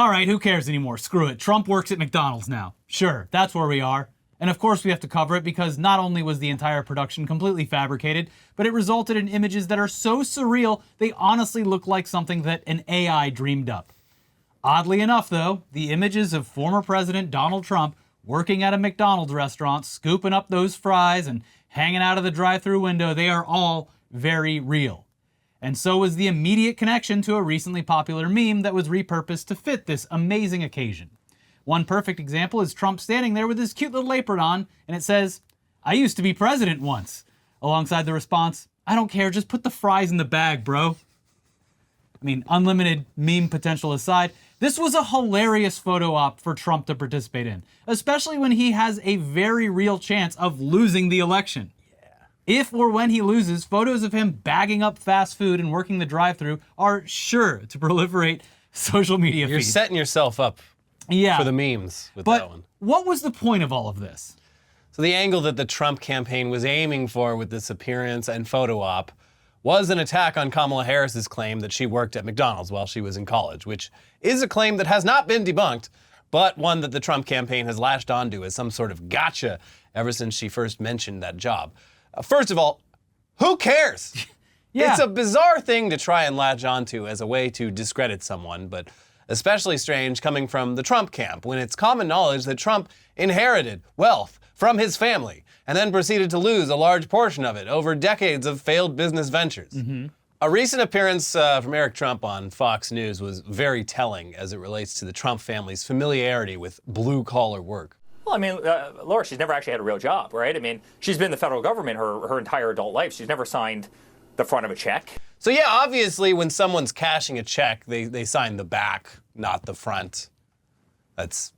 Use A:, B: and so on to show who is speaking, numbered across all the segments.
A: all right, who cares anymore? Screw it. Trump works at McDonald's now. Sure, that's where we are. And of course we have to cover it because not only was the entire production completely fabricated, but it resulted in images that are so surreal, they honestly look like something that an AI dreamed up. Oddly enough, though, the images of former President Donald Trump working at a McDonald's restaurant, scooping up those fries and hanging out of the drive-thru window, they are all very real. And so was the immediate connection to a recently popular meme that was repurposed to fit this amazing occasion. One perfect example is Trump standing there with his cute little apron on, and it says, "I used to be president once," alongside the response, "I don't care, just put the fries in the bag, bro." I mean, unlimited meme potential aside, this was a hilarious photo op for Trump to participate in, especially when he has a very real chance of losing the election. If or when he loses, photos of him bagging up fast food and working the drive-thru are sure to proliferate social media feeds.
B: You're setting yourself up for the memes with that one.
A: But what was the point of all of this?
B: So the angle that the Trump campaign was aiming for with this appearance and photo op was an attack on Kamala Harris's claim that she worked at McDonald's while she was in college, which is a claim that has not been debunked, but one that the Trump campaign has latched onto as some sort of gotcha ever since she first mentioned that job. First of all, who cares?
A: Yeah.
B: It's a bizarre thing to try and latch onto as a way to discredit someone, but especially strange coming from the Trump camp when it's common knowledge that Trump inherited wealth from his family and then proceeded to lose a large portion of it over decades of failed business ventures.
A: Mm-hmm.
B: A recent appearance from Eric Trump on Fox News was very telling as it relates to the Trump family's familiarity with blue-collar work.
C: Well, I mean, Laura, she's never actually had a real job, right? I mean, she's been in the federal government her entire adult life. She's never signed the front of a check.
B: So yeah, obviously when someone's cashing a check, they sign the back, not the front. That's,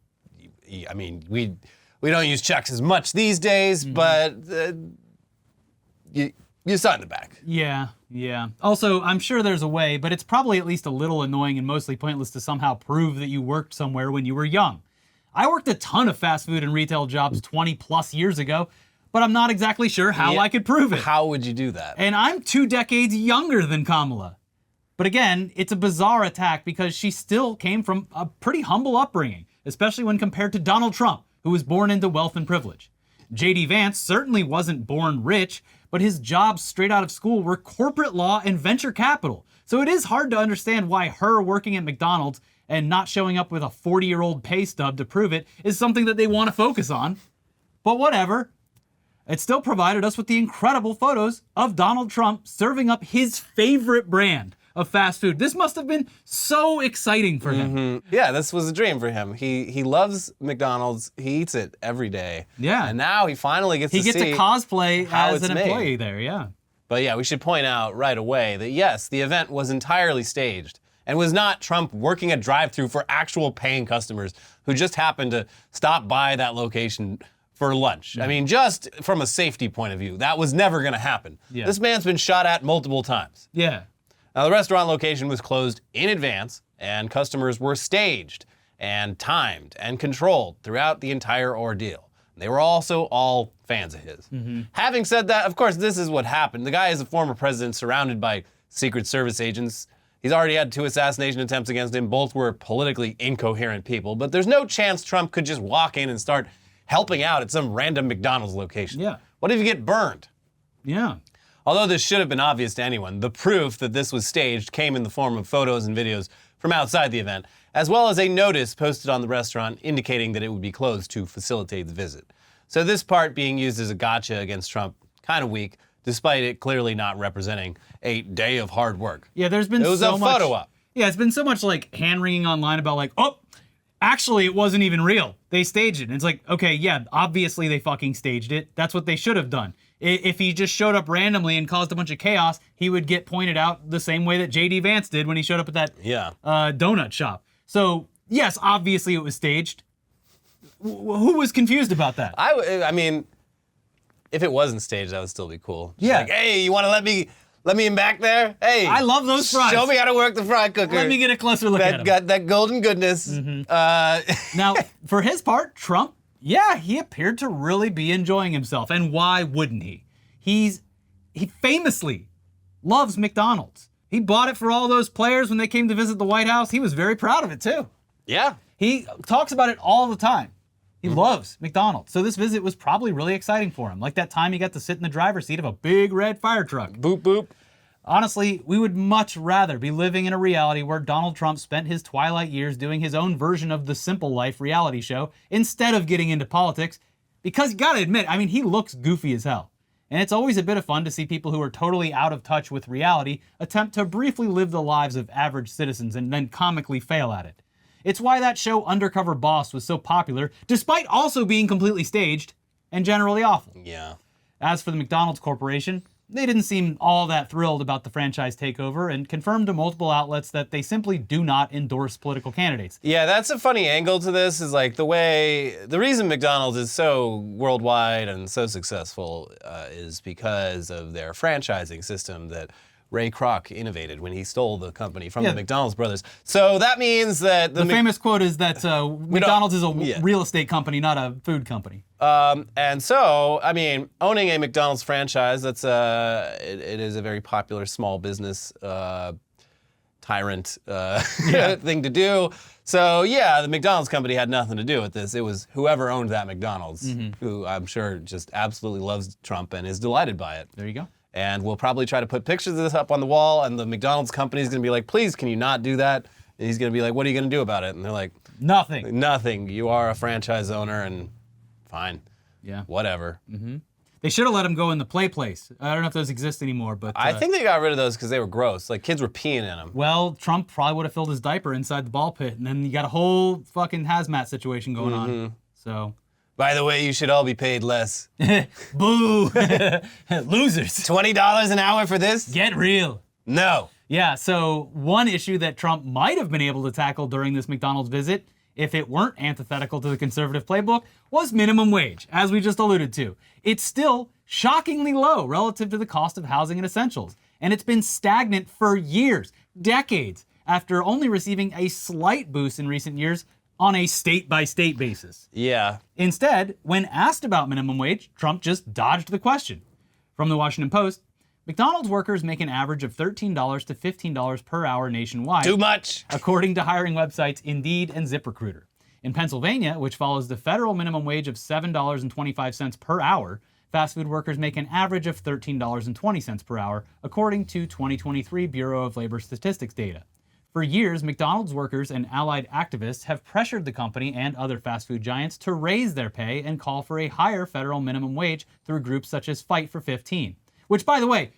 B: I mean, we don't use checks as much these days, but you sign the back.
A: Yeah. Also, I'm sure there's a way, but it's probably at least a little annoying and mostly pointless to somehow prove that you worked somewhere when you were young. I worked a ton of fast food and retail jobs 20 plus years ago, but I'm not exactly sure how I could prove it.
B: How would you do that?
A: And I'm 2 decades younger than Kamala. But again, it's a bizarre attack because she still came from a pretty humble upbringing, especially when compared to Donald Trump, who was born into wealth and privilege. J.D. Vance certainly wasn't born rich, but his jobs straight out of school were corporate law and venture capital. So it is hard to understand why her working at McDonald's and not showing up with a 40-year-old pay stub to prove it is something that they want to focus on. But whatever. It still provided us with the incredible photos of Donald Trump serving up his favorite brand of fast food. This must have been so exciting for him.
B: Mm-hmm. Yeah, this was a dream for him. He loves McDonald's. He eats it every day.
A: Yeah.
B: And now he finally gets to see
A: to cosplay
B: how
A: as
B: it's
A: an
B: made.
A: employee there, yeah.
B: But yeah, we should point out right away that yes, the event was entirely staged and was not Trump working a drive-thru for actual paying customers who just happened to stop by that location for lunch. I mean, just from a safety point of view, that was never gonna happen.
A: Yeah.
B: This man's been shot at multiple times.
A: Yeah.
B: Now, the restaurant location was closed in advance, and customers were staged and timed and controlled throughout the entire ordeal. They were also all fans of his. Having said that, of course, this is what happened. The guy is a former president surrounded by Secret Service agents. He's already had 2 assassination attempts against him. Both were politically incoherent people, but there's no chance Trump could just walk in and start helping out at some random McDonald's location.
A: Yeah.
B: What if you get burned?
A: Yeah.
B: Although this should have been obvious to anyone, the proof that this was staged came in the form of photos and videos from outside the event, as well as a notice posted on the restaurant indicating that it would be closed to facilitate the visit. So this part being used as a gotcha against Trump, kind of weak, despite it clearly not representing a day of hard work.
A: Yeah, there's been
B: It was
A: so
B: a
A: much,
B: photo op.
A: Yeah, it's been so much like hand-wringing online about like, oh, actually it wasn't even real. They staged it. And it's like, okay, yeah, obviously they fucking staged it. That's what they should have done. If he just showed up randomly and caused a bunch of chaos, he would get pointed out the same way that J.D. Vance did when he showed up at that donut shop. So, yes, obviously it was staged. Who was confused about that?
B: I mean, if it wasn't staged, that would still be cool. Just
A: Yeah.
B: like, hey, you want to let me in back there? Hey,
A: I love those fries.
B: Show me how to work the fry cooker.
A: Let me get a closer look at him.
B: Got that golden goodness.
A: Now, for his part, Trump, yeah, he appeared to really be enjoying himself. And why wouldn't he? He famously loves McDonald's. He bought it for all those players when they came to visit the White House. He was very proud of it, too.
B: Yeah.
A: He talks about it all the time. He loves McDonald's. So this visit was probably really exciting for him. Like that time he got to sit in the driver's seat of a big red fire truck.
B: Boop, boop.
A: Honestly, we would much rather be living in a reality where Donald Trump spent his twilight years doing his own version of the Simple Life reality show instead of getting into politics. Because you gotta admit, I mean, he looks goofy as hell. And it's always a bit of fun to see people who are totally out of touch with reality attempt to briefly live the lives of average citizens and then comically fail at it. It's why that show Undercover Boss was so popular, despite also being completely staged and generally awful.
B: Yeah.
A: As for the McDonald's Corporation, they didn't seem all that thrilled about the franchise takeover and confirmed to multiple outlets that they simply do not endorse political candidates.
B: Yeah, that's a funny angle to this, is like the reason McDonald's is so worldwide and so successful is because of their franchising system that Ray Kroc innovated when he stole the company from the McDonald's brothers. So that means that
A: the famous quote is that McDonald's is a real estate company, not a food company.
B: And so, I mean, owning a McDonald's franchise, that's it is a very popular small business tyrant thing to do. So yeah, the McDonald's company had nothing to do with this. It was whoever owned that McDonald's, who I'm sure just absolutely loves Trump and is delighted by it.
A: There you go.
B: And we'll probably try to put pictures of this up on the wall, and the McDonald's company is going to be like, please, can you not do that? And he's going to be like, what are you going to do about it? And they're like,
A: nothing.
B: Nothing. You are a franchise owner, and fine.
A: Yeah.
B: Whatever.
A: They should have let him go in the play place. I don't know if those exist anymore, but...
B: I think they got rid of those because they were gross. Like, kids were peeing in them.
A: Well, Trump probably would have filled his diaper inside the ball pit, and then you got a whole fucking hazmat situation going on. So...
B: By the way, you should all be paid less.
A: Boo! Losers.
B: $20 an hour for this?
A: Get real.
B: No.
A: Yeah, so one issue that Trump might have been able to tackle during this McDonald's visit, if it weren't antithetical to the conservative playbook, was minimum wage, as we just alluded to. It's still shockingly low relative to the cost of housing and essentials, and it's been stagnant for years, decades, after only receiving a slight boost in recent years on a state-by-state basis.
B: Yeah.
A: Instead, when asked about minimum wage, Trump just dodged the question. From the Washington Post, McDonald's workers make an average of $13 to $15 per hour nationwide.
B: Too much.
A: According to hiring websites Indeed and ZipRecruiter. In Pennsylvania, which follows the federal minimum wage of $7.25 per hour, fast food workers make an average of $13.20 per hour, according to 2023 Bureau of Labor Statistics data. For years, McDonald's workers and allied activists have pressured the company and other fast food giants to raise their pay and call for a higher federal minimum wage through groups such as Fight for 15. Which, by the way,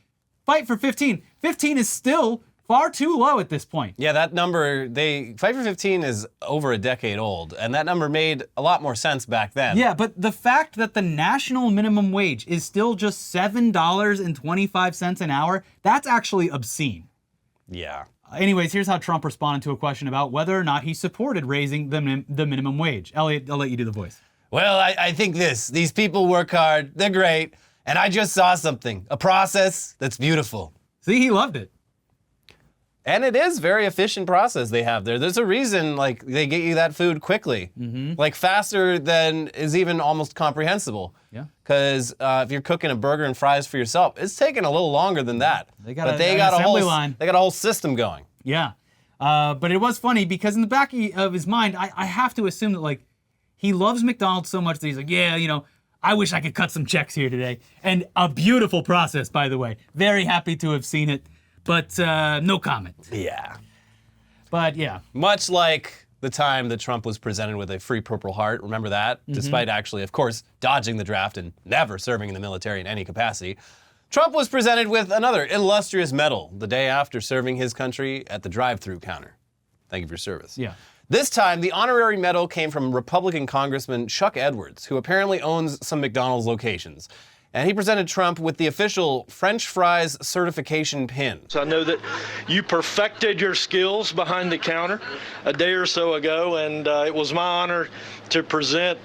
A: Fight for 15 is still far too low at this point.
B: Yeah, that number, Fight for 15 is over a decade old, and that number made a lot more sense back then.
A: Yeah, but the fact that the national minimum wage is still just $7.25 an hour, that's actually obscene.
B: Yeah.
A: Anyways, here's how Trump responded to a question about whether or not he supported raising the minimum wage. Elliot, I'll let you do the voice.
B: Well, I think these people work hard, they're great, and I just saw something, a process that's beautiful.
A: See, he loved it.
B: And it is a very efficient process they have there. There's a reason, like, they get you that food quickly. Like, faster than is even almost comprehensible.
A: Yeah.
B: Because if you're cooking a burger and fries for yourself, it's taking a little longer than that.
A: They got a assembly line.
B: They got a whole system going.
A: Yeah. But it was funny because in the back of his mind, I have to assume that, like, he loves McDonald's so much that he's like, yeah, you know, I wish I could cut some checks here today. And a beautiful process, by the way. Very happy to have seen it. But no comment.
B: Yeah.
A: But yeah.
B: Much like the time that Trump was presented with a free Purple Heart, remember that? Despite actually, of course, dodging the draft and never serving in the military in any capacity, Trump was presented with another illustrious medal the day after serving his country at the drive-thru counter. Thank you for your service.
A: Yeah.
B: This time, the honorary medal came from Republican Congressman Chuck Edwards, who apparently owns some McDonald's locations. And he presented Trump with the official French fries certification pin.
D: So I know that you perfected your skills behind the counter a day or so ago, and it was my honor to present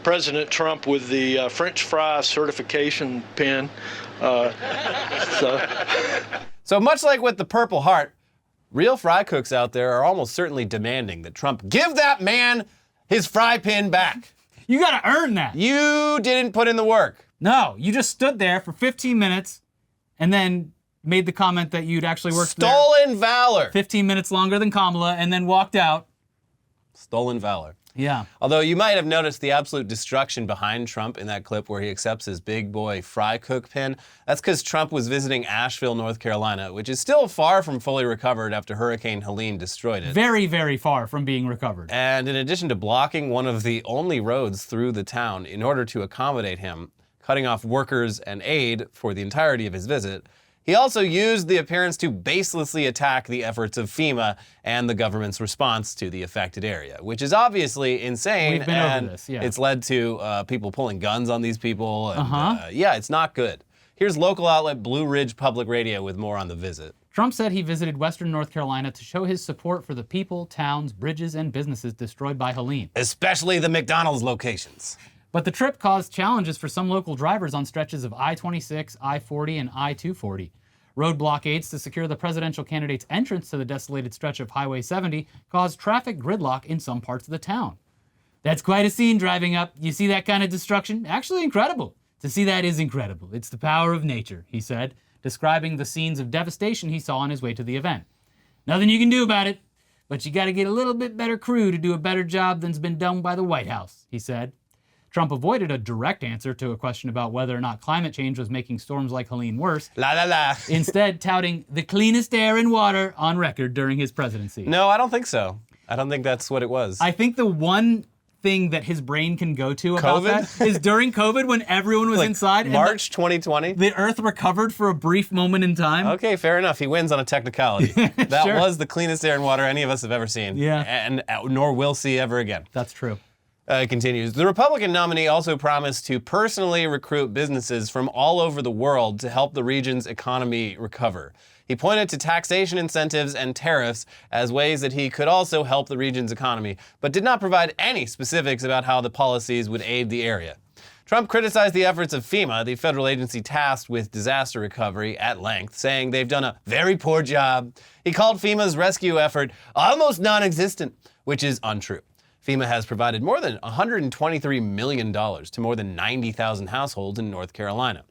D: President Trump with the French fry certification pin.
B: So much like with the Purple Heart, real fry cooks out there are almost certainly demanding that Trump give that man his fry pin back.
A: You gotta earn that.
B: You didn't put in the work.
A: No, you just stood there for 15 minutes and then made the comment that you'd actually worked
B: Stolen valor.
A: 15 minutes longer than Kamala and then walked out.
B: Stolen valor.
A: Yeah.
B: Although you might have noticed the absolute destruction behind Trump in that clip where he accepts his big boy fry cook pin. That's because Trump was visiting Asheville, North Carolina, which is still far from fully recovered after Hurricane Helene destroyed it.
A: Very, very far from being recovered.
B: And in addition to blocking one of the only roads through the town in order to accommodate him, cutting off workers and aid for the entirety of his visit, he also used the appearance to baselessly attack the efforts of FEMA and the government's response to the affected area, which is obviously insane.
A: We've been
B: and
A: over this, yeah.
B: It's led to people pulling guns on these people. And, yeah, it's not good. Here's local outlet Blue Ridge Public Radio with more on the visit.
A: Trump said he visited Western North Carolina to show his support for the people, towns, bridges, and businesses destroyed by Helene.
B: Especially the McDonald's locations.
A: But the trip caused challenges for some local drivers on stretches of I-26, I-40, and I-240. Road blockades to secure the presidential candidate's entrance to the desolated stretch of Highway 70 caused traffic gridlock in some parts of the town. That's quite a scene driving up. You see that kind of destruction? Actually incredible. To see that is incredible. It's the power of nature, he said, describing the scenes of devastation he saw on his way to the event. Nothing you can do about it, but you got to get a little bit better crew to do a better job than's been done by the White House, he said. Trump avoided a direct answer to a question about whether or not climate change was making storms like Helene worse,
B: La la la.
A: instead touting the cleanest air and water on record during his presidency.
B: No, I don't think so. I don't think that's what it was.
A: I think the one thing that his brain can go to about
B: COVID?
A: that is during COVID when everyone was inside and
B: March 2020?
A: the Earth recovered for a brief moment in time.
B: Okay, fair enough. He wins on a technicality. That
A: Sure.
B: was the cleanest air and water any of us have ever seen.
A: Yeah.
B: And nor will see ever again.
A: That's true.
B: It continues. The Republican nominee also promised to personally recruit businesses from all over the world to help the region's economy recover. He pointed to taxation incentives and tariffs as ways that he could also help the region's economy, but did not provide any specifics about how the policies would aid the area. Trump criticized the efforts of FEMA, the federal agency tasked with disaster recovery, at length, saying they've done a very poor job. He called FEMA's rescue effort almost non-existent, which is untrue. FEMA has provided more than $123 million to more than 90,000 households in North Carolina.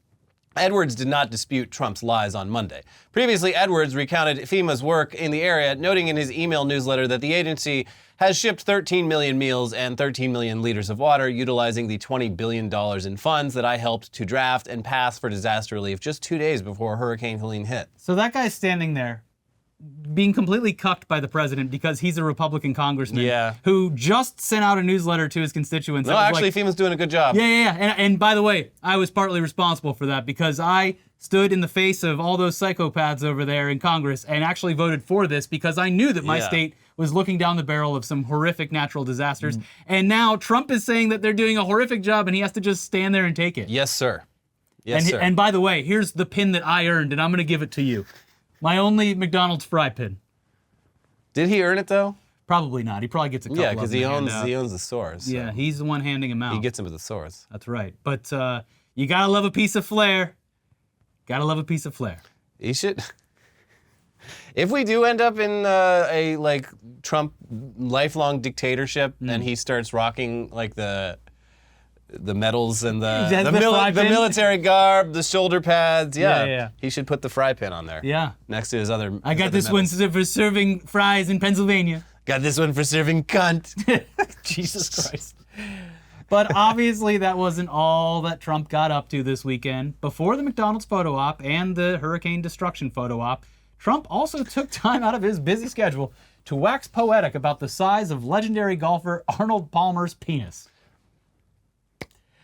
B: Edwards did not dispute Trump's lies on Monday. Previously, Edwards recounted FEMA's work in the area, noting in his email newsletter that the agency has shipped 13 million meals and 13 million liters of water, utilizing the $20 billion in funds that I helped to draft and pass for disaster relief just 2 days before Hurricane Helene hit.
A: So that guy's standing there being completely cucked by the president because he's a Republican congressman who just sent out a newsletter to his constituents.
B: No, actually, FEMA's doing a good job.
A: Yeah. And by the way, I was partly responsible for that because I stood in the face of all those psychopaths over there in Congress and actually voted for this because I knew that my state was looking down the barrel of some horrific natural disasters. And now Trump is saying that they're doing a horrific job and he has to just stand there and take it.
B: Yes, sir. Yes, sir.
A: And by the way, here's the pin that I earned and I'm going to give it to you. My only McDonald's fry pin.
B: Did he earn it, though?
A: Probably not. He probably gets a couple.
B: Yeah, because he
A: of them
B: owns the stores. So.
A: Yeah, he's the one handing them out.
B: He gets them at the stores.
A: That's right. But you gotta love a piece of flair. Gotta love a piece of flair.
B: He should. If we do end up in a like Trump lifelong dictatorship, and he starts rocking like the medals and the military garb, the shoulder pads, he should put the fry pin on there.
A: Yeah.
B: Next to his other.
A: I got this one for serving fries in Pennsylvania.
B: Got this one for serving cunt.
A: Jesus Christ. But obviously that wasn't all that Trump got up to this weekend. Before the McDonald's photo op and the hurricane destruction photo op, Trump also took time out of his busy schedule to wax poetic about the size of legendary golfer Arnold Palmer's penis.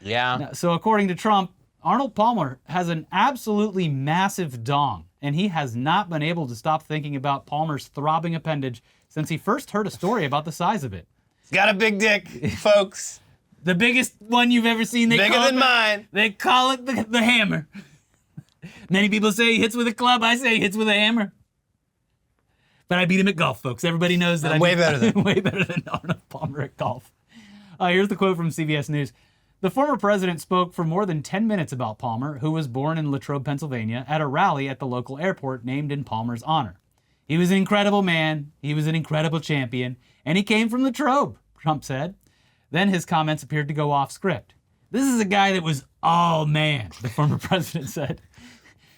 B: Yeah.
A: Now, so according to Trump, Arnold Palmer has an absolutely massive dong, and he has not been able to stop thinking about Palmer's throbbing appendage since he first heard a story about the size of it.
B: He's got a big dick, folks.
A: The biggest one you've ever seen.
B: Bigger than mine.
A: They call it the hammer. Many people say he hits with a club. I say he hits with a hammer. But I beat him at golf, folks. Everybody knows that
B: I'm way better
A: than Arnold Palmer at golf. Here's the quote from CBS News. The former president spoke for more than 10 minutes about Palmer, who was born in Latrobe, Pennsylvania, at a rally at the local airport named in Palmer's honor. He was an incredible man, he was an incredible champion, and he came from Latrobe, Trump said. Then his comments appeared to go off script. This is a guy that was all man, the former president said.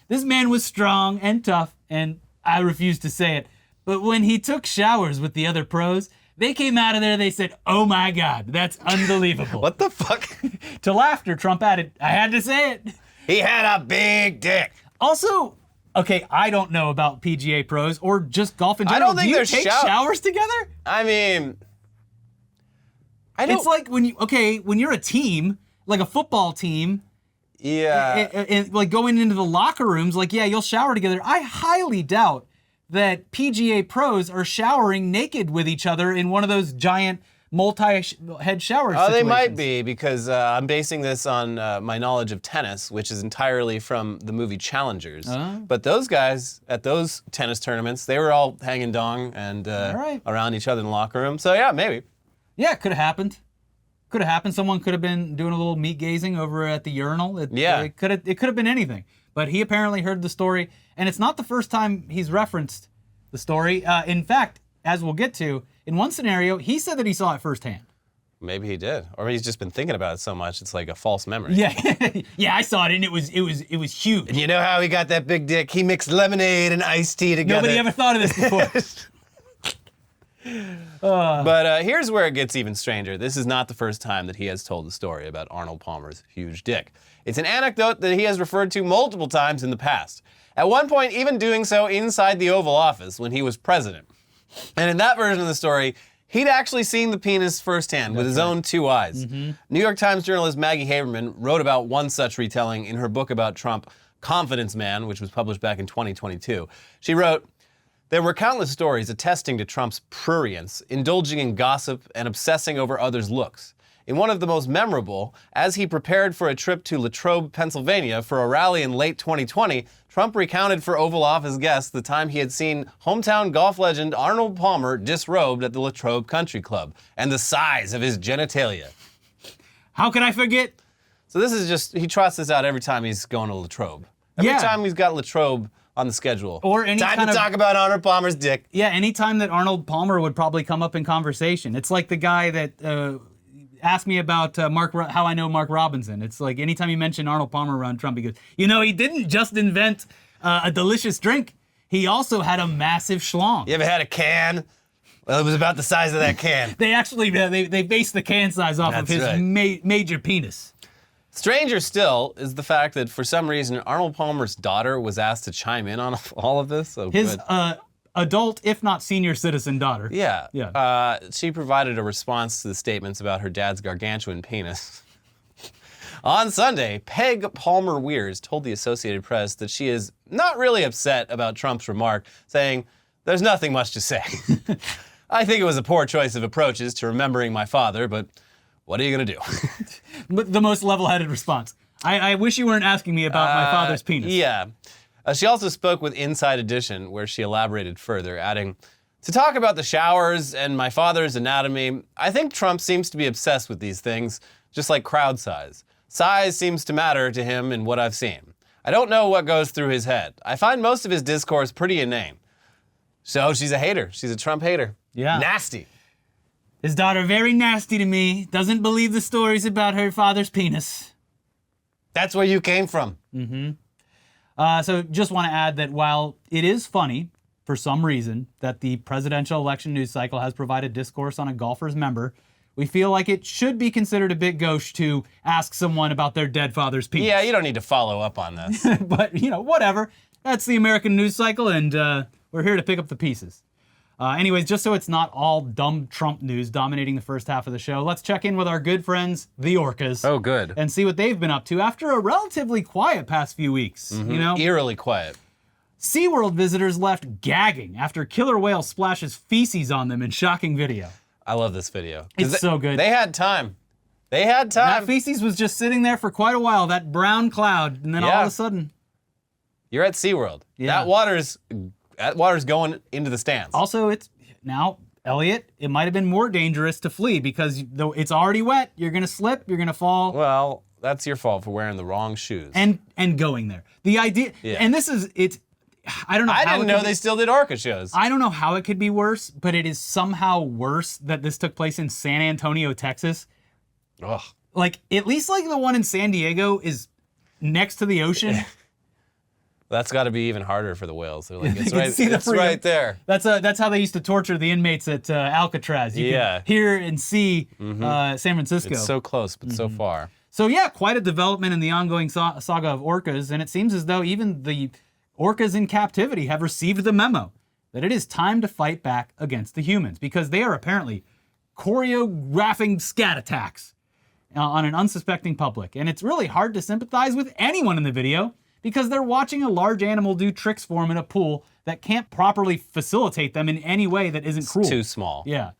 A: This man was strong and tough, and I refuse to say it, but when he took showers with the other pros, They came out of there, they said, oh my God, that's unbelievable.
B: What the fuck?
A: To laughter, Trump added, I had to say it.
B: He had a big dick.
A: Also, okay, I don't know about PGA pros or just golf in
B: I
A: general.
B: don't think
A: Do you
B: there's
A: take showers together?
B: I mean, I don't.
A: It's like when you're a team, like a football team,
B: yeah.
A: like going into the locker rooms, like, yeah, you'll shower together. I highly doubt that PGA pros are showering naked with each other in one of those giant multi-head shower situations.
B: They might be, because I'm basing this on my knowledge of tennis, which is entirely from the movie Challengers. But those guys at those tennis tournaments, they were all hanging dong and around each other in the locker room. So yeah, maybe.
A: Yeah, it could have happened. Could have happened. Someone could have been doing a little meat gazing over at the urinal. It could have been anything. But he apparently heard the story, and it's not the first time he's referenced the story. In fact, as we'll get to, in one scenario, he said that he saw it firsthand.
B: Maybe he did, or he's just been thinking about it so much it's like a false memory.
A: Yeah, yeah, I saw it, and it was huge.
B: And you know how he got that big dick? He mixed lemonade and iced tea together.
A: Nobody ever thought of this before.
B: But here's where it gets even stranger. This is not the first time that he has told the story about Arnold Palmer's huge dick. It's an anecdote that he has referred to multiple times in the past. At one point, even doing so inside the Oval Office when he was president. And in that version of the story, he'd actually seen the penis firsthand with his own two eyes.
A: Mm-hmm.
B: New York Times journalist Maggie Haberman wrote about one such retelling in her book about Trump, Confidence Man, which was published back in 2022. She wrote, "There were countless stories attesting to Trump's prurience, indulging in gossip, and obsessing over others' looks. In one of the most memorable, as he prepared for a trip to Latrobe, Pennsylvania for a rally in late 2020, Trump recounted for Oval Office guests the time he had seen hometown golf legend Arnold Palmer disrobed at the Latrobe Country Club, and the size of his genitalia."
A: How could I forget?
B: So this is just, he trots this out every time he's going to Latrobe. Every time he's got Latrobe on the schedule.
A: Or any
B: time
A: kind
B: to
A: of,
B: talk about Arnold Palmer's dick.
A: Yeah, anytime that Arnold Palmer would probably come up in conversation. It's like the guy that asked me about how I know Mark Robinson. It's like anytime you mention Arnold Palmer around Trump, he goes, you know, he didn't just invent a delicious drink. He also had a massive schlong.
B: You ever had a can? Well, it was about the size of that can.
A: They actually, they based the can size off of his major penis.
B: Stranger still is the fact that for some reason, Arnold Palmer's daughter was asked to chime in on all of this. So
A: his adult, if not senior citizen daughter.
B: Yeah.
A: Yeah.
B: She provided a response to the statements about her dad's gargantuan penis. On Sunday, Peg Palmer-Weirs told the Associated Press that she is not really upset about Trump's remark, saying, "There's nothing much to say. I think it was a poor choice of approaches to remembering my father, but what are you going to do?"
A: But the most level-headed response. I wish you weren't asking me about my father's penis.
B: Yeah. She also spoke with Inside Edition, where she elaborated further, adding, "To talk about the showers and my father's anatomy, I think Trump seems to be obsessed with these things, just like crowd size. Size seems to matter to him in what I've seen. I don't know what goes through his head. I find most of his discourse pretty inane." So she's a hater. She's a Trump hater.
A: Yeah.
B: Nasty.
A: His daughter, very nasty to me. Doesn't believe the stories about her father's penis.
B: That's where you came from.
A: So just want to add that while it is funny, for some reason, that the presidential election news cycle has provided discourse on a golfer's member, we feel like it should be considered a bit gauche to ask someone about their dead father's penis.
B: Yeah, you don't need to follow up on this.
A: But, you know, whatever. That's the American news cycle, and we're here to pick up the pieces. Anyways, just so it's not all dumb Trump news dominating the first half of the show, let's check in with our good friends, the Orcas.
B: Oh, good.
A: And see what they've been up to after a relatively quiet past few weeks. You know,
B: Eerily quiet.
A: SeaWorld visitors left gagging after killer whale splashes feces on them in shocking video.
B: I love this video.
A: It's so good.
B: They had time. They had time.
A: That feces was just sitting there for quite a while, that brown cloud, and then all of a sudden...
B: You're at SeaWorld.
A: Yeah.
B: That water's going into the stands.
A: Also, it's now, Elliot, it might have been more dangerous to flee because though it's already wet, you're going to slip, you're going to fall.
B: Well, that's your fault for wearing the wrong shoes.
A: And going there. The idea, and this is, I don't know
B: I
A: how
B: didn't know they still did Orca shows.
A: I don't know how it could be worse, but it is somehow worse that this took place in San Antonio, Texas.
B: Ugh.
A: Like, at least like the one in San Diego is next to the ocean.
B: That's got to be even harder for the whales. They're like,
A: They
B: it's
A: can
B: right,
A: see the
B: it's
A: freedom.
B: right there.
A: That's how they used to torture the inmates at Alcatraz. You
B: Yeah.
A: could hear and see San Francisco.
B: It's so close, but so far.
A: So yeah, quite a development in the ongoing saga of orcas, and it seems as though even the orcas in captivity have received the memo that it is time to fight back against the humans, because they are apparently choreographing scat attacks on an unsuspecting public. And it's really hard to sympathize with anyone in the video because they're watching a large animal do tricks for them in a pool that can't properly facilitate them in any way that isn't cruel.
B: Too small.
A: Yeah.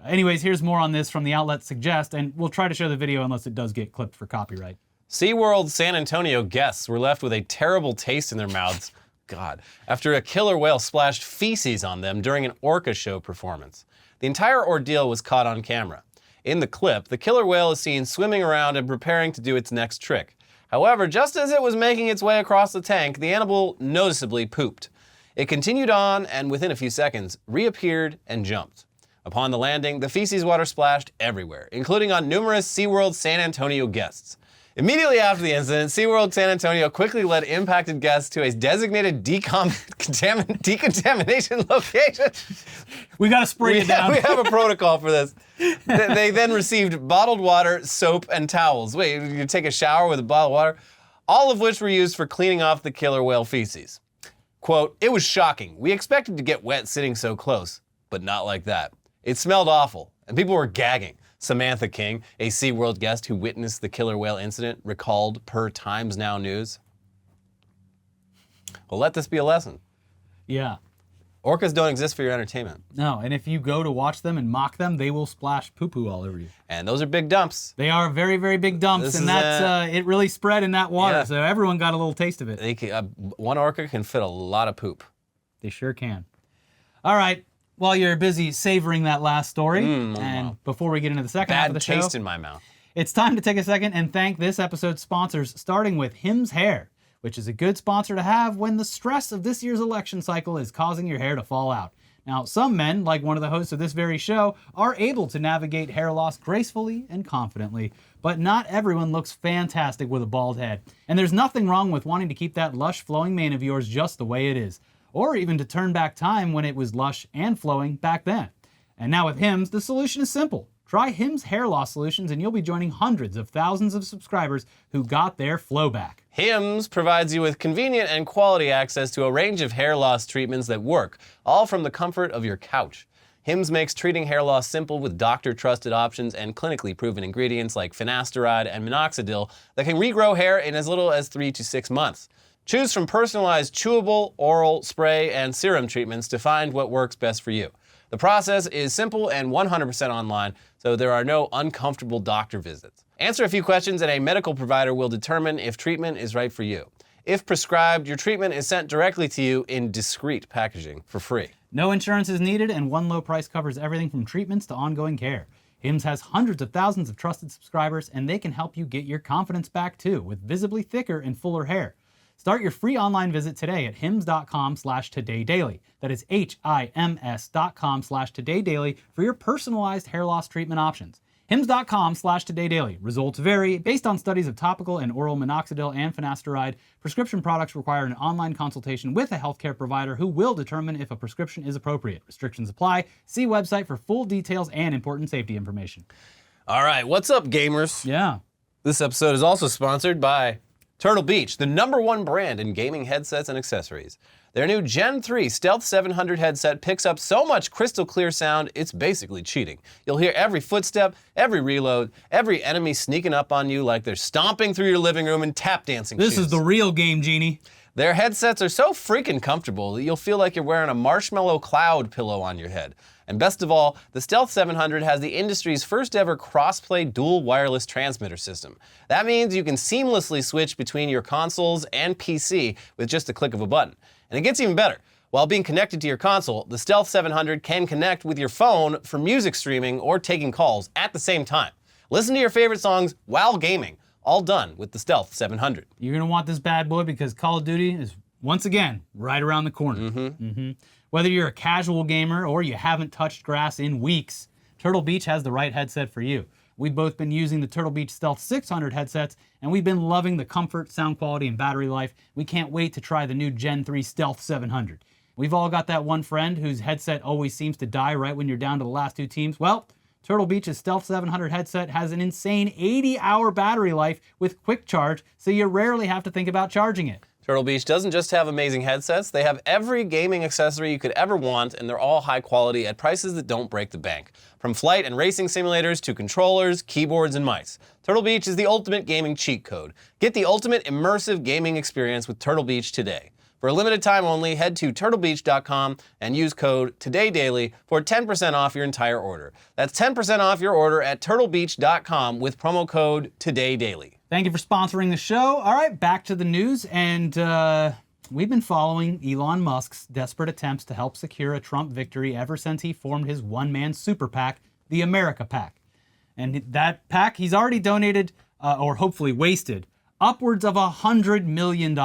A: Anyways, here's more on this from the outlet Suggest, and we'll try to show the video unless it does get clipped for copyright.
B: SeaWorld San Antonio guests were left with a terrible taste in their mouths, God, after a killer whale splashed feces on them during an orca show performance. The entire ordeal was caught on camera. In the clip, the killer whale is seen swimming around and preparing to do its next trick. However, just as it was making its way across the tank, the animal noticeably pooped. It continued on and within a few seconds reappeared and jumped. Upon the landing, the feces water splashed everywhere, including on numerous SeaWorld San Antonio guests. Immediately after the incident, SeaWorld San Antonio quickly led impacted guests to a designated decontamination location.
A: We gotta spray it down.
B: We have a protocol for this. They then received bottled water, soap, and towels. Wait, you take a shower with a bottle of water? All of which were used for cleaning off the killer whale feces. Quote, "It was shocking. We expected to get wet sitting so close, but not like that. It smelled awful, and people were gagging." Samantha King, a SeaWorld guest who witnessed the killer whale incident, recalled per Times Now News. Well, let this be a lesson.
A: Yeah.
B: Orcas don't exist for your entertainment.
A: No, and if you go to watch them and mock them, they will splash poo-poo all over you.
B: And those are big dumps.
A: They are very, very big dumps,
B: This
A: and
B: is
A: that's it really spread in that water,
B: Yeah.
A: so everyone got a little taste of it.
B: One orca can fit a lot of poop.
A: They sure can. All right, while you're busy savoring that last story, and before we get into the second half of
B: Bad
A: the show,
B: taste in my mouth.
A: it's time to take a second and thank this episode's sponsors, starting with Hims Hair, which is a good sponsor to have when the stress of this year's election cycle is causing your hair to fall out. Now, some men, like one of the hosts of this very show, are able to navigate hair loss gracefully and confidently, but not everyone looks fantastic with a bald head. And there's nothing wrong with wanting to keep that lush, flowing mane of yours just the way it is, or even to turn back time when it was lush and flowing back then. And now with Hims, the solution is simple. Try Hims Hair Loss Solutions and you'll be joining hundreds of thousands of subscribers who got their flow back.
B: Hims provides you with convenient and quality access to a range of hair loss treatments that work, all from the comfort of your couch. Hims makes treating hair loss simple with doctor-trusted options and clinically proven ingredients like finasteride and minoxidil that can regrow hair in as little as 3 to 6 months. Choose from personalized chewable, oral, spray, and serum treatments to find what works best for you. The process is simple and 100% online, so there are no uncomfortable doctor visits. Answer a few questions and a medical provider will determine if treatment is right for you. If prescribed, your treatment is sent directly to you in discreet packaging for free.
A: No insurance is needed, and one low price covers everything from treatments to ongoing care. Hims has hundreds of thousands of trusted subscribers, and they can help you get your confidence back too, with visibly thicker and fuller hair. Start your free online visit today at hims.com/todaydaily. That is HIMS.com/todaydaily for your personalized hair loss treatment options. HIMS.com/todaydaily. Results vary based on studies of topical and oral minoxidil and finasteride. Prescription products require an online consultation with a healthcare provider who will determine if a prescription is appropriate. Restrictions apply. See website for full details and important safety information.
B: All right, what's up, gamers?
A: Yeah.
B: This episode is also sponsored by Turtle Beach, the #1 brand in gaming headsets and accessories. Their new Gen 3 Stealth 700 headset picks up so much crystal clear sound, it's basically cheating. You'll hear every footstep, every reload, every enemy sneaking up on you like they're stomping through your living room in tap dancing shoes.
A: This is the real game, Genie.
B: Their headsets are so freaking comfortable that you'll feel like you're wearing a marshmallow cloud pillow on your head. And best of all, the Stealth 700 has the industry's first ever cross-play dual wireless transmitter system. That means you can seamlessly switch between your consoles and PC with just a click of a button. And it gets even better. While being connected to your console, the Stealth 700 can connect with your phone for music streaming or taking calls at the same time. Listen to your favorite songs while gaming, all done with the Stealth 700.
A: You're going to want this bad boy because Call of Duty is, once again, right around the corner. Whether you're a casual gamer or you haven't touched grass in weeks, Turtle Beach has the right headset for you. We've both been using the Turtle Beach Stealth 600 headsets, and we've been loving the comfort, sound quality, and battery life. We can't wait to try the new Gen 3 Stealth 700. We've all got that one friend whose headset always seems to die right when you're down to the last two teams. Well, Turtle Beach's Stealth 700 headset has an insane 80-hour battery life with quick charge, so you rarely have to think about charging it.
B: Turtle Beach doesn't just have amazing headsets, they have every gaming accessory you could ever want, and they're all high quality at prices that don't break the bank. From flight and racing simulators to controllers, keyboards, and mice. Turtle Beach is the ultimate gaming cheat code. Get the ultimate immersive gaming experience with Turtle Beach today. For a limited time only, head to turtlebeach.com and use code TODAYDAILY for 10% off your entire order. That's 10% off your order at turtlebeach.com with promo code TODAYDAILY.
A: Thank you for sponsoring the show. All right, back to the news. And we've been following Elon Musk's desperate attempts to help secure a Trump victory ever since he formed his one-man super PAC, the America PAC. And that PAC, he's already donated, or hopefully wasted, upwards of $100 million.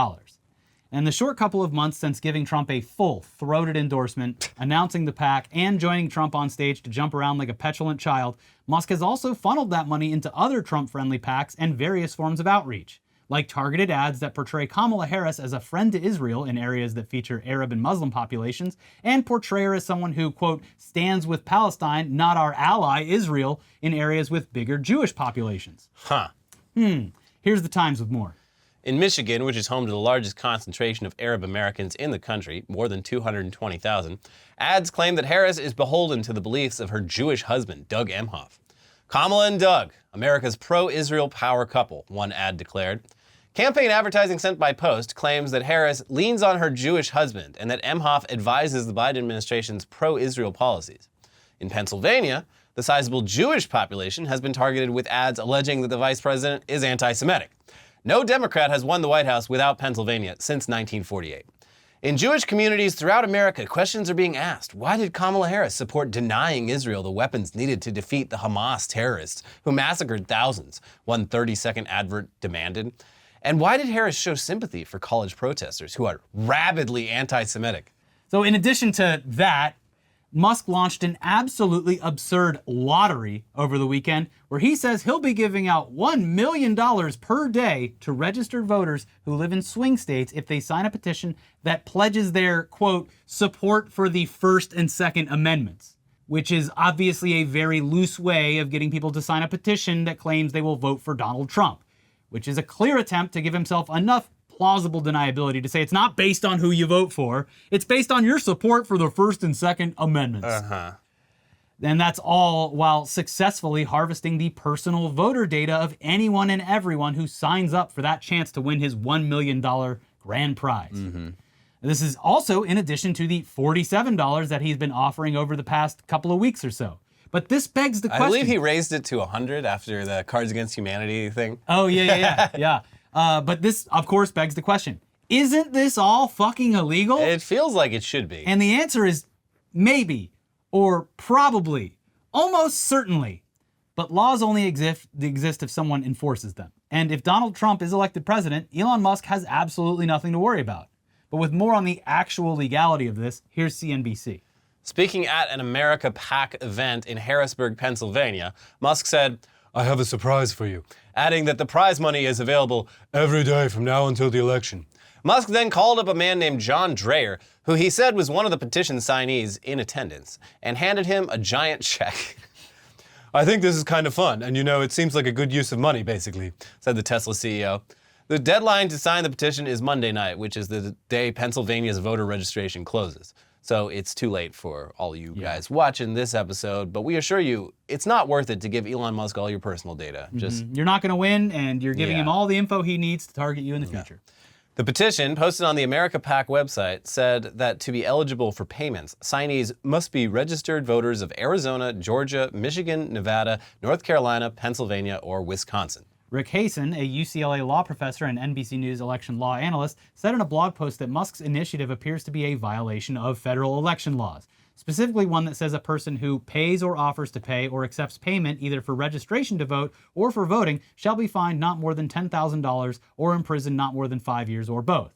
A: And the short couple of months since giving Trump a full-throated endorsement, announcing the PAC, and joining Trump on stage to jump around like a petulant child, Musk has also funneled that money into other Trump-friendly PACs and various forms of outreach, like targeted ads that portray Kamala Harris as a friend to Israel in areas that feature Arab and Muslim populations, and portray her as someone who, quote, stands with Palestine, not our ally, Israel, in areas with bigger Jewish populations. Here's the Times with more.
B: In Michigan, which is home to the largest concentration of Arab Americans in the country, more than 220,000, ads claim that Harris is beholden to the beliefs of her Jewish husband, Doug Emhoff. Kamala and Doug, America's pro-Israel power couple, one ad declared. Campaign advertising sent by Post claims that Harris leans on her Jewish husband and that Emhoff advises the Biden administration's pro-Israel policies. In Pennsylvania, the sizable Jewish population has been targeted with ads alleging that the vice president is anti-Semitic. No Democrat has won the White House without Pennsylvania since 1948. In Jewish communities throughout America, questions are being asked. Why did Kamala Harris support denying Israel the weapons needed to defeat the Hamas terrorists who massacred thousands? One 30-second advert demanded. And why did Harris show sympathy for college protesters who are rabidly anti-Semitic?
A: So in addition to that, Musk launched an absolutely absurd lottery over the weekend where he says he'll be giving out $1 million per day to registered voters who live in swing states if they sign a petition that pledges their, quote, support for the First and Second Amendments, which is obviously a very loose way of getting people to sign a petition that claims they will vote for Donald Trump, which is a clear attempt to give himself enough plausible deniability to say it's not based on who you vote for, it's based on your support for the First and Second Amendments. And that's all while successfully harvesting the personal voter data of anyone and everyone who signs up for that chance to win his $1 million grand prize. This is also in addition to the $47 that he's been offering over the past couple of weeks or so. But this begs the question.
B: I believe he raised it to 100 after the Cards Against Humanity thing.
A: Oh, yeah. But this, of course, begs the question. Isn't this all fucking illegal?
B: It feels like it should be.
A: And the answer is maybe, or probably, almost certainly. But laws only exist if someone enforces them. And if Donald Trump is elected president, Elon Musk has absolutely nothing to worry about. But with more on the actual legality of this, here's CNBC.
B: Speaking at an America PAC event in Harrisburg, Pennsylvania, Musk said, "I have a surprise for you," adding that the prize money is available every day from now until the election. Musk then called up a man named John Dreyer, who he said was one of the petition signees in attendance, and handed him a giant check. "I think this is kind of fun, and it seems like a good use of money, basically," said the Tesla CEO. The deadline to sign the petition is Monday night, which is the day Pennsylvania's voter registration closes. So it's too late for all you guys watching this episode, but we assure you, it's not worth it to give Elon Musk all your personal data.
A: You're not going to win, and you're giving him all the info he needs to target you in the future.
B: The petition, posted on the America PAC website, said that to be eligible for payments, signees must be registered voters of Arizona, Georgia, Michigan, Nevada, North Carolina, Pennsylvania, or Wisconsin.
A: Rick Hasen, a UCLA law professor and NBC News election law analyst, said in a blog post that Musk's initiative appears to be a violation of federal election laws, specifically one that says a person who pays or offers to pay or accepts payment either for registration to vote or for voting shall be fined not more than $10,000 or imprisoned not more than 5 years or both.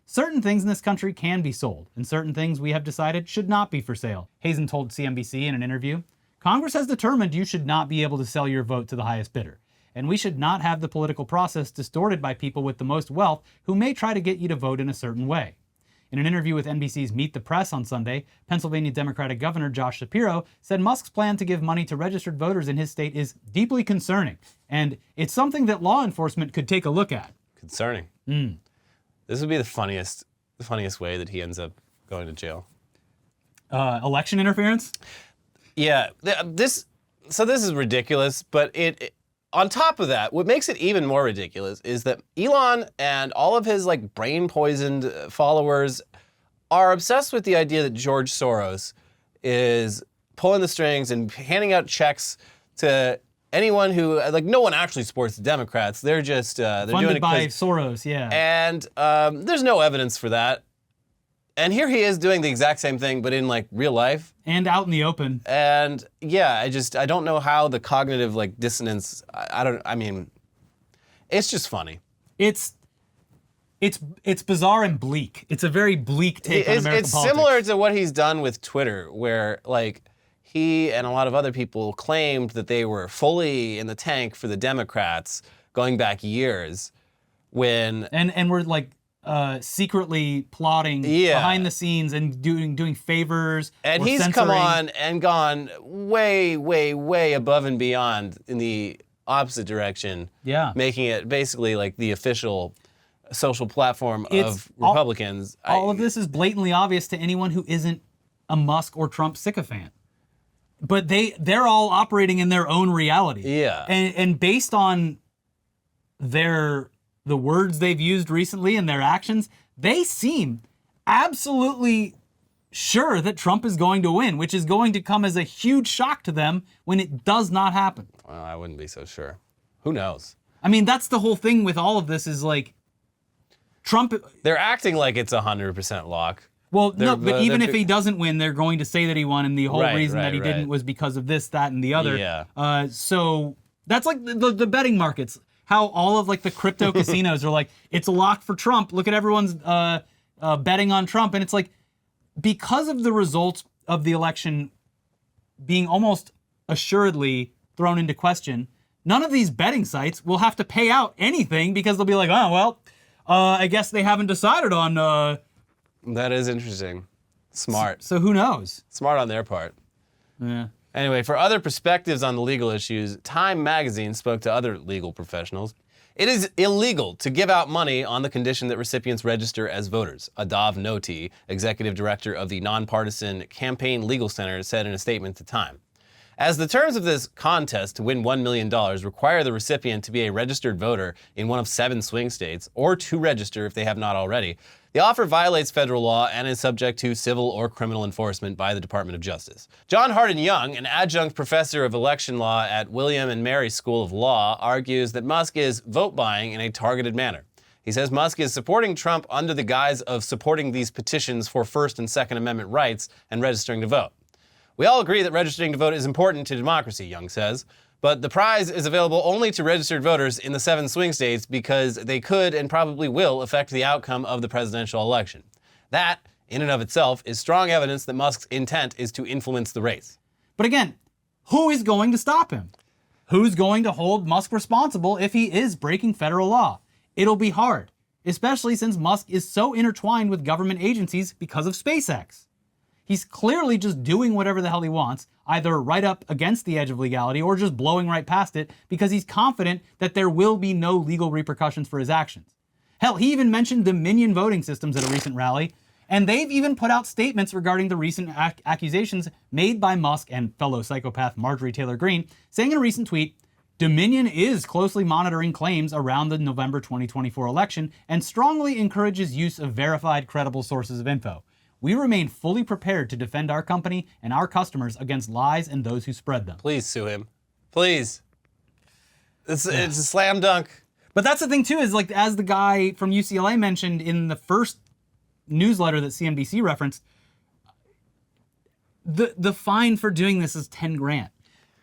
A: Certain things in this country can be sold, and certain things we have decided should not be for sale, Hasen told CNBC in an interview. Congress has determined you should not be able to sell your vote to the highest bidder. And we should not have the political process distorted by people with the most wealth who may try to get you to vote in a certain way. In an interview with NBC's Meet the Press on Sunday, Pennsylvania Democratic Governor Josh Shapiro said Musk's plan to give money to registered voters in his state is deeply concerning, and it's something that law enforcement could take a look at.
B: Concerning. This would be the funniest way that he ends up going to jail.
A: Election interference?
B: Yeah, this is ridiculous, but it on top of that, what makes it even more ridiculous is that Elon and all of his like brain-poisoned followers are obsessed with the idea that George Soros is pulling the strings and handing out checks to anyone who, like, no one actually supports the Democrats. They're just they're
A: Funded
B: doing it
A: by Soros, yeah.
B: And there's no evidence for that. And here he is doing the exact same thing, but in like real life.
A: And out in the open.
B: And yeah, I don't know how the cognitive like dissonance, I mean, it's just funny.
A: It's bizarre and bleak. It's a very bleak take on American
B: It's
A: politics.
B: similar to what he's done with Twitter, where like he and a lot of other people claimed that they were fully in the tank for the Democrats going back years when...
A: And we're like secretly plotting behind the scenes and doing favors.
B: And
A: or
B: he's
A: censoring.
B: come on and gone way, way, way above and beyond in the opposite direction.
A: Yeah.
B: Making it basically like the official social platform of Republicans.
A: All of this is blatantly obvious to anyone who isn't a Musk or Trump sycophant. But they're all operating in their own reality.
B: Yeah.
A: And based on the words they've used recently and their actions, they seem absolutely sure that Trump is going to win, which is going to come as a huge shock to them when it does not happen.
B: Well, I wouldn't be so sure. Who knows?
A: I mean, that's the whole thing with all of this is like Trump...
B: They're acting like it's 100% lock.
A: Well, no, but even if he doesn't win, they're going to say that he won, and the whole reason that he
B: right.
A: didn't was because of this, that, and the other.
B: Yeah.
A: So that's like the betting markets. How all of like the crypto casinos are like, it's a lock for Trump. Look at everyone's betting on Trump, and it's like because of the results of the election being almost assuredly thrown into question, none of these betting sites will have to pay out anything because they'll be like, oh well, I guess they haven't decided on.
B: That is interesting. Smart.
A: So who knows?
B: Smart on their part.
A: Yeah.
B: Anyway, for other perspectives on the legal issues, Time magazine spoke to other legal professionals. It is illegal to give out money on the condition that recipients register as voters, Adav Noti, executive director of the nonpartisan Campaign Legal Center, said in a statement to Time. As the terms of this contest to win $1 million require the recipient to be a registered voter in one of 7 swing states, or to register if they have not already, the offer violates federal law and is subject to civil or criminal enforcement by the Department of Justice. John Hardin Young, an adjunct professor of election law at William and Mary School of Law, argues that Musk is vote buying in a targeted manner. He says Musk is supporting Trump under the guise of supporting these petitions for First and Second Amendment rights and registering to vote. We all agree that registering to vote is important to democracy, Young says, but the prize is available only to registered voters in the 7 swing states because they could and probably will affect the outcome of the presidential election. That, in and of itself, is strong evidence that Musk's intent is to influence the race.
A: But again, who is going to stop him? Who's going to hold Musk responsible if he is breaking federal law? It'll be hard, especially since Musk is so intertwined with government agencies because of SpaceX. He's clearly just doing whatever the hell he wants, either right up against the edge of legality or just blowing right past it because he's confident that there will be no legal repercussions for his actions. Hell, he even mentioned Dominion voting systems at a recent rally, and they've even put out statements regarding the recent accusations made by Musk and fellow psychopath Marjorie Taylor Greene, saying in a recent tweet, Dominion is closely monitoring claims around the November 2024 election and strongly encourages use of verified, credible sources of info. We remain fully prepared to defend our company and our customers against lies and those who spread them.
B: Please sue him. Please. It's a slam dunk.
A: But that's the thing too, is like as the guy from UCLA mentioned in the first newsletter that CNBC referenced, the fine for doing this is 10 grand.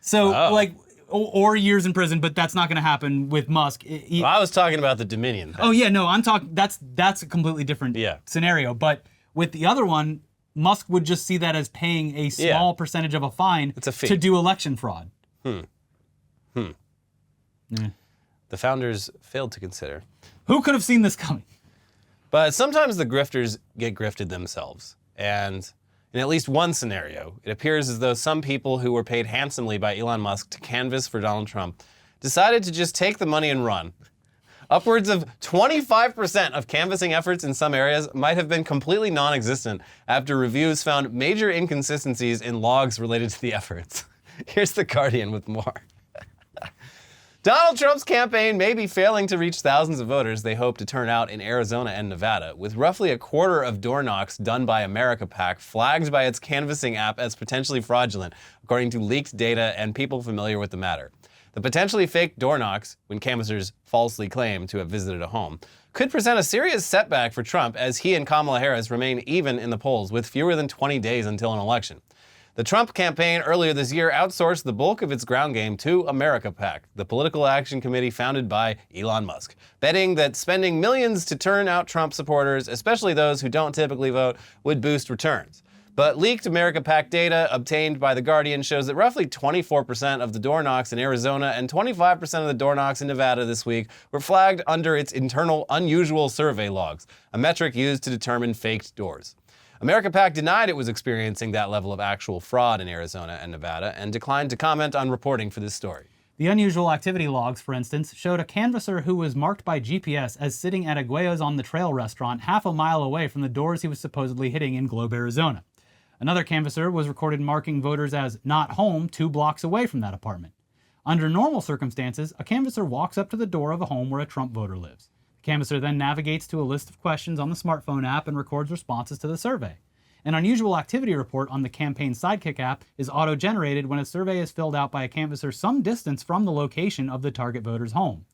A: So like, or years in prison, but that's not going to happen with Musk.
B: Well, I was talking about the Dominion thing.
A: Oh yeah, no, I'm talking, that's a completely different scenario. But with the other one, Musk would just see that as paying a small percentage of a fine
B: It's a fee.
A: to do election fraud.
B: The founders failed to consider.
A: Who could have seen this coming?
B: But sometimes the grifters get grifted themselves. And in at least one scenario, it appears as though some people who were paid handsomely by Elon Musk to canvass for Donald Trump decided to just take the money and run. Upwards of 25% of canvassing efforts in some areas might have been completely non-existent after reviews found major inconsistencies in logs related to the efforts. Here's The Guardian with more. Donald Trump's campaign may be failing to reach thousands of voters they hope to turn out in Arizona and Nevada, with roughly a quarter of door knocks done by America PAC flagged by its canvassing app as potentially fraudulent, according to leaked data and people familiar with the matter. The potentially fake door knocks, when canvassers falsely claim to have visited a home, could present a serious setback for Trump as he and Kamala Harris remain even in the polls with fewer than 20 days until an election. The Trump campaign earlier this year outsourced the bulk of its ground game to America PAC, the political action committee founded by Elon Musk, betting that spending millions to turn out Trump supporters, especially those who don't typically vote, would boost returns. But leaked America PAC data obtained by The Guardian shows that roughly 24% of the door knocks in Arizona and 25% of the door knocks in Nevada this week were flagged under its internal unusual survey logs, a metric used to determine faked doors. America PAC denied it was experiencing that level of actual fraud in Arizona and Nevada and declined to comment on reporting for this story.
A: The unusual activity logs, for instance, showed a canvasser who was marked by GPS as sitting at a Guayos on the Trail restaurant half a mile away from the doors he was supposedly hitting in Globe, Arizona. Another canvasser was recorded marking voters as not home 2 blocks away from that apartment. Under normal circumstances, a canvasser walks up to the door of a home where a Trump voter lives. The canvasser then navigates to a list of questions on the smartphone app and records responses to the survey. An unusual activity report on the Campaign Sidekick app is auto-generated when a survey is filled out by a canvasser some distance from the location of the target voter's home.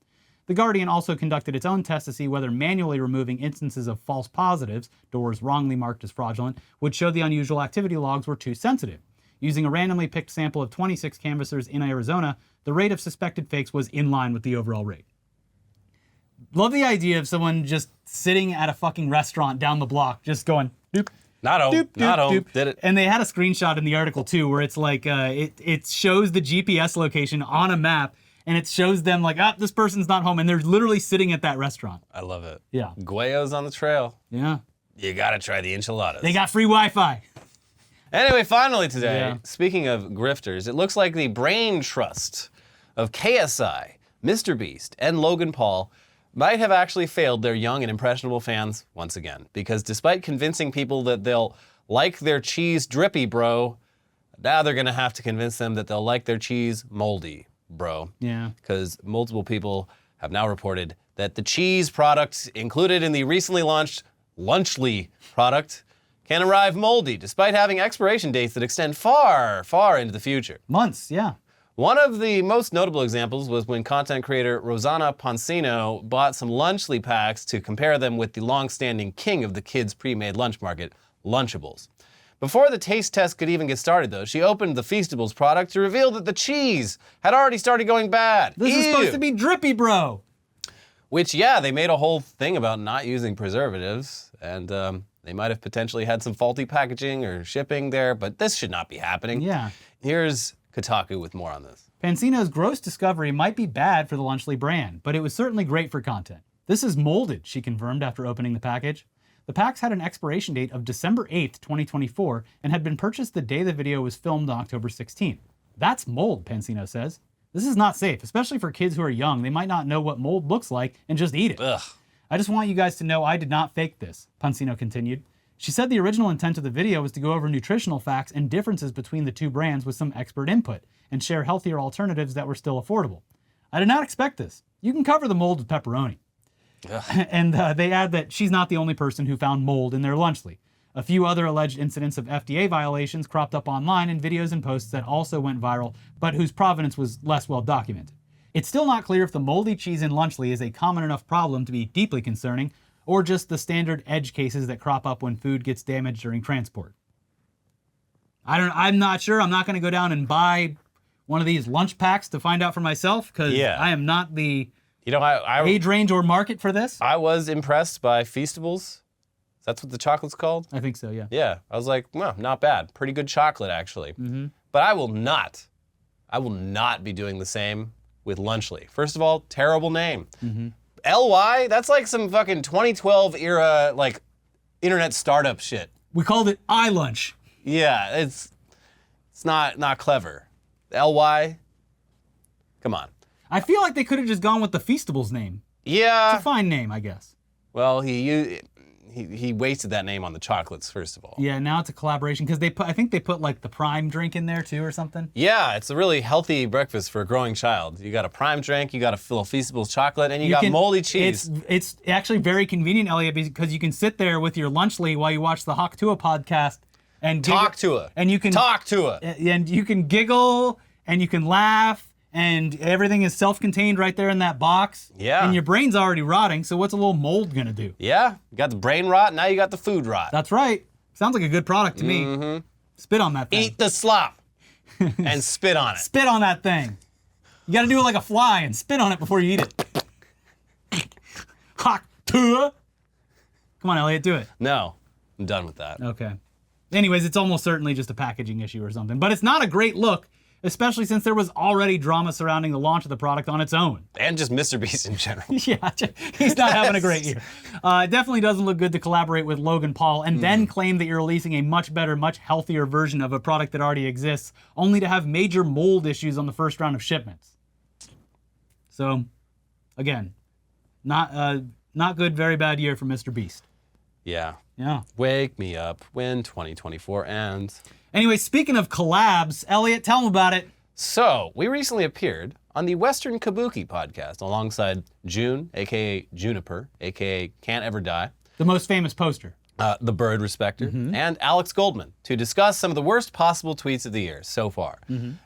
A: The Guardian also conducted its own test to see whether manually removing instances of false positives, doors wrongly marked as fraudulent, would show the unusual activity logs were too sensitive. Using a randomly picked sample of 26 canvassers in Arizona, the rate of suspected fakes was in line with the overall rate. Love the idea of someone just sitting at a fucking restaurant down the block, just going, doop,
B: Not home,
A: doop, doop,
B: not home,
A: doop.
B: did it.
A: And they had a screenshot in the article too, where it's like, it shows the GPS location on a map, and it shows them like, this person's not home, and they're literally sitting at that restaurant.
B: I love it.
A: Yeah.
B: Guayos on the trail.
A: Yeah.
B: You gotta try the enchiladas.
A: They got free Wi-Fi.
B: Anyway, finally today,
A: Yeah.
B: speaking of grifters, it looks like the brain trust of KSI, Mr. Beast, and Logan Paul might have actually failed their young and impressionable fans once again. Because despite convincing people that they'll like their cheese drippy, bro, now they're gonna have to convince them that they'll like their cheese moldy, bro.
A: Yeah.
B: Because multiple people have now reported that the cheese product included in the recently launched Lunchly product can arrive moldy, despite having expiration dates that extend far, far into the future.
A: Months, yeah.
B: One of the most notable examples was when content creator Rosanna Poncino bought some Lunchly packs to compare them with the long-standing king of the kids' pre-made lunch market, Lunchables. Before the taste test could even get started, though, she opened the Feastables product to reveal that the cheese had already started going bad.
A: This is
B: Ew.
A: supposed to be drippy, bro.
B: Which, yeah, they made a whole thing about not using preservatives, and they might have potentially had some faulty packaging or shipping there, but this should not be happening.
A: Yeah.
B: Here's Kotaku with more on this.
A: Pancino's gross discovery might be bad for the Lunchly brand, but it was certainly great for content. This is molded, she confirmed after opening the package. The packs had an expiration date of December 8th, 2024, and had been purchased the day the video was filmed on October 16th. That's mold, Pancino says. This is not safe, especially for kids who are young. They might not know what mold looks like and just eat it.
B: Ugh.
A: I just want you guys to know I did not fake this, Pancino continued. She said the original intent of the video was to go over nutritional facts and differences between the two brands with some expert input and share healthier alternatives that were still affordable. I did not expect this. You can cover the mold with pepperoni. And they add that she's not the only person who found mold in their Lunchly. A few other alleged incidents of FDA violations cropped up online in videos and posts that also went viral, but whose provenance was less well documented. It's still not clear if the moldy cheese in Lunchly is a common enough problem to be deeply concerning, or just the standard edge cases that crop up when food gets damaged during transport. I'm not sure. I'm not going to go down and buy one of these lunch packs to find out for myself, because I am not the
B: You know, I
A: age range or market for this.
B: was impressed by Feastables. That's what the chocolate's called?
A: I think so, yeah.
B: Yeah. I was like, well, not bad. Pretty good chocolate, actually.
A: Mm-hmm.
B: But I will not be doing the same with Lunchly. First of all, terrible name.
A: Mm-hmm.
B: LY, that's like some fucking 2012 era, like, internet startup shit.
A: We called it iLunch.
B: Yeah, it's not clever. LY, come on.
A: I feel like they could have just gone with the Feastables name.
B: Yeah.
A: It's a fine name, I guess.
B: Well, he wasted that name on the chocolates, first of all.
A: Yeah, now it's a collaboration because I think they put like the Prime drink in there too or something.
B: Yeah, it's a really healthy breakfast for a growing child. You got a Prime drink, you got a little Feastables chocolate, and you got moldy cheese.
A: It's actually very convenient, Elliot, because you can sit there with your Lunchly while you watch the Hawk Tua podcast and
B: Talk to her.
A: And you can
B: talk to her.
A: And you can giggle and you can laugh. And everything is self-contained right there in that box.
B: Yeah.
A: And your brain's already rotting, so what's a little mold gonna do?
B: Yeah, you got the brain rot, now you got the food rot.
A: That's right. Sounds like a good product to me. Spit on that thing.
B: Eat the slop and spit on it.
A: Spit on that thing. You gotta do it like a fly and spit on it before you eat it. Hawk Tua. Come on, Elliot, do it.
B: No, I'm done with that.
A: Okay. Anyways, it's almost certainly just a packaging issue or something. But it's not a great look, especially since there was already drama surrounding the launch of the product on its own.
B: And just Mr. Beast in general.
A: Yeah, he's not having a great year. It definitely doesn't look good to collaborate with Logan Paul and then claim that you're releasing a much better, much healthier version of a product that already exists, only to have major mold issues on the first round of shipments. So, again, not good, very bad year for Mr. Beast.
B: Yeah.
A: Yeah.
B: Wake me up when 2024 ends.
A: Anyway, speaking of collabs, Elliot, tell them about it.
B: So, we recently appeared on the Western Kabuki podcast alongside June, a.k.a. Juniper, a.k.a. Can't Ever Die,
A: The most famous poster.
B: the Bird Respecter, and Alex Goldman to discuss some of the worst possible tweets of the year so far.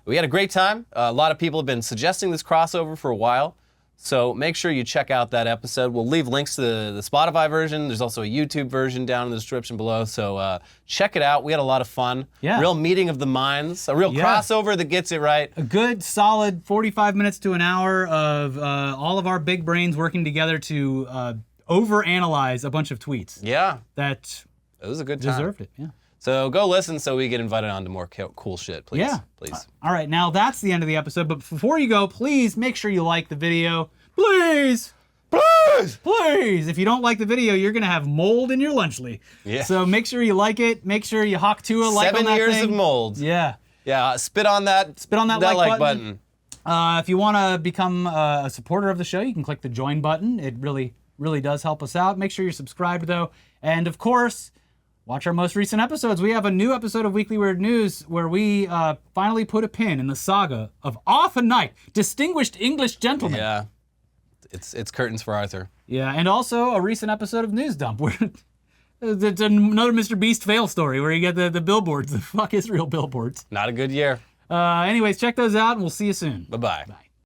B: We had a great time. A lot of people have been suggesting this crossover for a while. So make sure you check out that episode. We'll leave links to the Spotify version. There's also a YouTube version down in the description below. So check it out. We had a lot of fun.
A: Yeah.
B: Real meeting of the minds. A real crossover that gets it right.
A: A good, solid 45 minutes to an hour of all of our big brains working together to overanalyze a bunch of tweets.
B: Yeah.
A: That
B: It was a good time.
A: deserved it, yeah.
B: So go listen so we get invited on to more cool shit, please.
A: Yeah.
B: Please.
A: All right, now that's the end of the episode, but before you go, please make sure you like the video. Please!
B: Please!
A: Please! If you don't like the video, you're going to have mold in your Lunchly.
B: Yeah.
A: So make sure you like it. Make sure you Hawk Tua like on
B: 7
A: that
B: years
A: thing.
B: of mold.
A: Yeah.
B: Yeah, spit on that like button.
A: If you want to become a supporter of the show, you can click the join button. It really, really does help us out. Make sure you're subscribed, though. And of course, watch our most recent episodes. We have a new episode of Weekly Weird News where we finally put a pin in the saga of Arthur Knight, distinguished English gentleman.
B: Yeah. It's curtains for Arthur.
A: Yeah, and also a recent episode of News Dump where it's another Mr. Beast fail story where you get the billboards, the fuck Israel billboards.
B: Not a good year.
A: Anyways, check those out and we'll see you soon.
B: Bye-bye.
A: Bye.